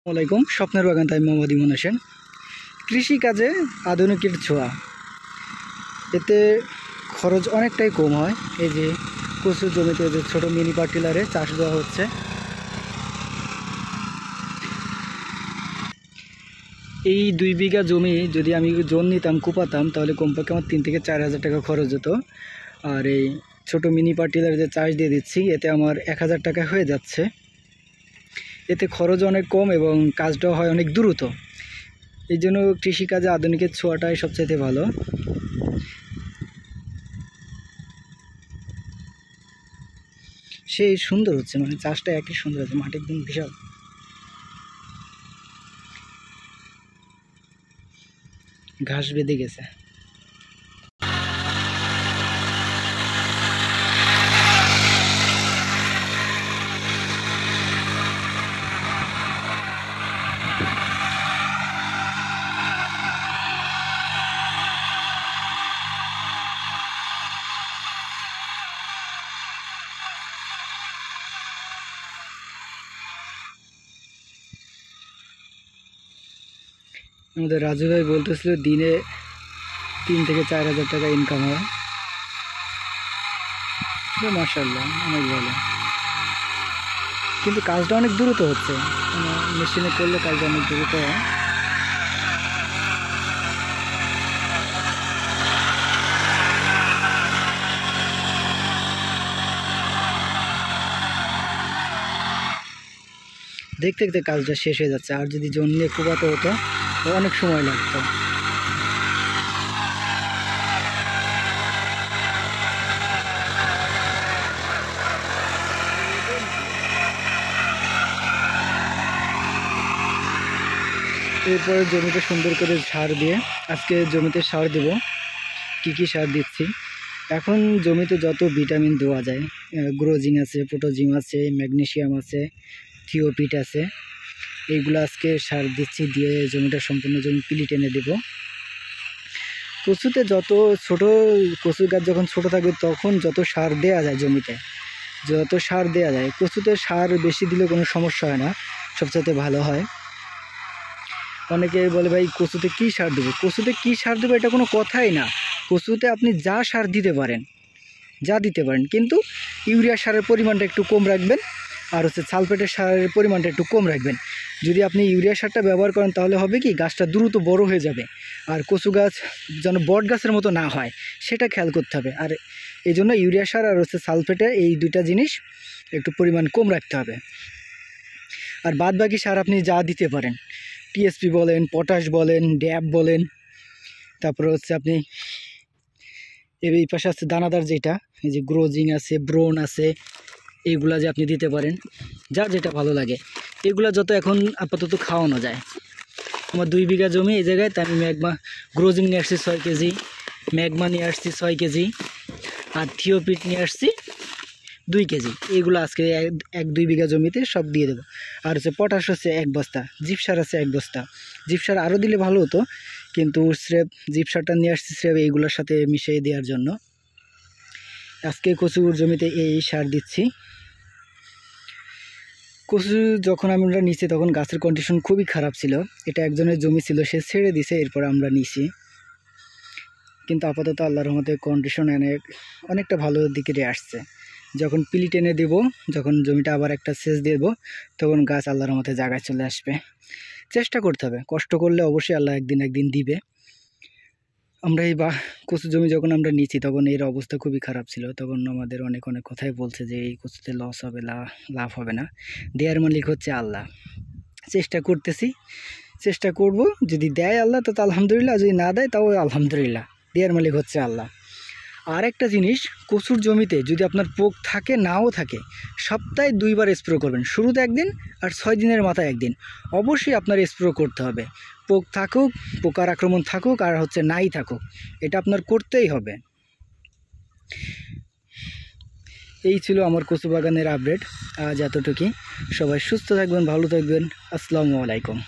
আসসালামাইকুম। স্বপ্নের বাগান তাই মোহাম্মদ ইমন হোসেন। কৃষিকাজে আধুনিকের ছোঁয়া, এতে খরচ অনেকটাই কম হয়। এই যে কচু জমিতে যে ছোটো মিনি পার্টিলারে চাষ দেওয়া হচ্ছে, এই 2 বিঘা জমি যদি আমি জোন নিতাম, কুপাতাম, তাহলে কমপক্ষে আমার 3 থেকে 4 হাজার টাকা খরচ হতো। আর এই ছোটো মিনি পার্টিলারে যে চাষ দিয়ে দিচ্ছি, এতে আমার 1000 টাকা হয়ে যাচ্ছে। এতে খরচ অনেক কম এবং কাজটাও হয় অনেক দ্রুত। এই জন্য কৃষিকাজে আধুনিকের ছোঁয়াটাই সবচাইতে ভালো। সেই সুন্দর হচ্ছে, মানে চাষটা একই সুন্দর হচ্ছে, মাটি একদম বিশাল। ঘাস বেঁধে গেছে। আমাদের রাজু ভাই বলতেছিল দিনে 3 থেকে 4 হাজার টাকা ইনকাম হয়। মাশাআল্লাহ, অনেক ভালো, কিন্তু কাজটা অনেক দ্রুত হচ্ছে। মেশিনে করলে কাজটা অনেক দ্রুত হয়। দেখতে দেখতে কাজটা শেষ হয়ে যাচ্ছে। আর যদি জোন নিয়ে কুপাতে হতো অনেক সময় লাগতো। এরপরে জমিতে সুন্দর করে সার দিয়ে, আজকে জমিতে সার দেব। কি সার দিচ্ছি এখন, জমিতে যত ভিটামিন দেওয়া যায়, গ্রোজিং আছে, পোটাজিং আছে, ম্যাগনেসিয়াম আছে, থিওপিট আছে, এইগুলো আজকে সার দিচ্ছি। দিয়ে জমিটা সম্পূর্ণ জমি পিলি টেনে দেব। কচুতে যত ছোট কচু গাছ যখন ছোট থাকবে, তখন যত সার দেওয়া যায় জমিতে, যত সার দেওয়া যায়, কচুতে সার বেশি দিলে কোনো সমস্যা হয় না, সবচেয়ে ভালো হয়। অনেকে বলে ভাই কচুতে কী সার দেবো, কচুতে কী সার দেবো এটা কোনো কথাই না। কচুতে আপনি যা সার দিতে পারেন, কিন্তু ইউরিয়া সারের পরিমাণটা একটু কম রাখবেন, আর সালফেটের সারের পরিমাণটা একটু কম রাখবেন। যদি আপনি ইউরিয়া সারটা ব্যবহার করেন, তাহলে হবে কি, গাছটা দ্রুত বড় হয়ে যাবে। আর কচু গাছ যেন বট গাছের মতো না হয়, সেটা খেয়াল করতে হবে। আর এই জন্য ইউরিয়া সার আর সালফেটে, এই দুইটা জিনিস একটু পরিমাণ কম রাখতে হবে। আর বাদ বাকি সার আপনি যা দিতে পারেন, টিএসপি বলেন, পটাশ বলেন, ড্যাপ বলেন, তারপরে আপনি এই পাশে আছে দানাদার, যেটা এই যে গ্রোজিং আছে, ব্রোন আছে, এইগুলা যে আপনি দিতে পারেন, যার যেটা ভালো লাগে। এগুলা যত এখন আপাতত খাওয়ানো যায়। আমার 2 বিঘা জমি, এই জায়গায় তাই আমি গ্রোজিং নিয়ে আসছি 6 কেজি, ম্যাগমা নিয়ে আসছি 6 কেজি, আর থিওপিট নিয়ে আসছি 2 কেজি। এইগুলো আজকে 1-2 বিঘা জমিতে সব দিয়ে দেবো। আর পটাশ হচ্ছে 1 বস্তা, জিপসার আছে 1 বস্তা। জিপসার আরও দিলে ভালো হতো, কিন্তু স্রেপ, জিপসারটা নিয়ে আসছি স্রেপ এইগুলোর সাথে মিশিয়ে দেওয়ার জন্য। আজকে কচুর জমিতে এই সার দিচ্ছি। কচু যখন আমরা নিচ্ছি, তখন গাছের কন্ডিশন খুবই খারাপ ছিল। এটা একজনের জমি ছিল, সে ছেড়ে দিছে, এরপর আমরা নিছি। কিন্তু আপাতত আল্লাহর রহমতে কন্ডিশন অনেকটা ভালো দিকে আসছে। যখন পিলি টেনে দেবো, যখন জমিটা আবার একটা সেচ দেবো, তখন গাছ আল্লাহর রহমতে জায়গায় চলে আসবে। চেষ্টা করতে হবে, কষ্ট করলে অবশ্যই আল্লাহ একদিন দিবে। আমরা এই কচু জমি যখন আমরা নিচ্ছি, তখন এর অবস্থা খুবই খারাপ ছিল। তখন আমাদের অনেক কথাই বলছে যে এই কচুতে লস হবে, লাভ হবে না। দেয়ার মালিক হচ্ছে আল্লাহ। চেষ্টা করতেছি, চেষ্টা করব, যদি দেয় আল্লাহ তো আলহামদুলিল্লাহ, যদি না দেয় তাও আলহামদুলিল্লাহ। দেয়ার মালিক হচ্ছে আল্লাহ। আর একটা জিনিস, কচুর জমিতে যদি আপনার পোক থাকে, নাও থাকে, সপ্তাহে 2 বার স্প্রে করবেন। শুরুতে 1 দিন, আর 6 দিনের মাথায় 1 দিন অবশ্যই আপনার স্প্রে করতে হবে। পোক থাকুক, পোকার আক্রমণ থাকুক, আর নাই থাকুক, এটা আপনার করতেই হবে। এই ছিল আমার কচু বাগানের আপডেট, আজ এতটুকুই। সবাই সুস্থ থাকবেন, ভালো থাকবেন। আসসালামু আলাইকুম।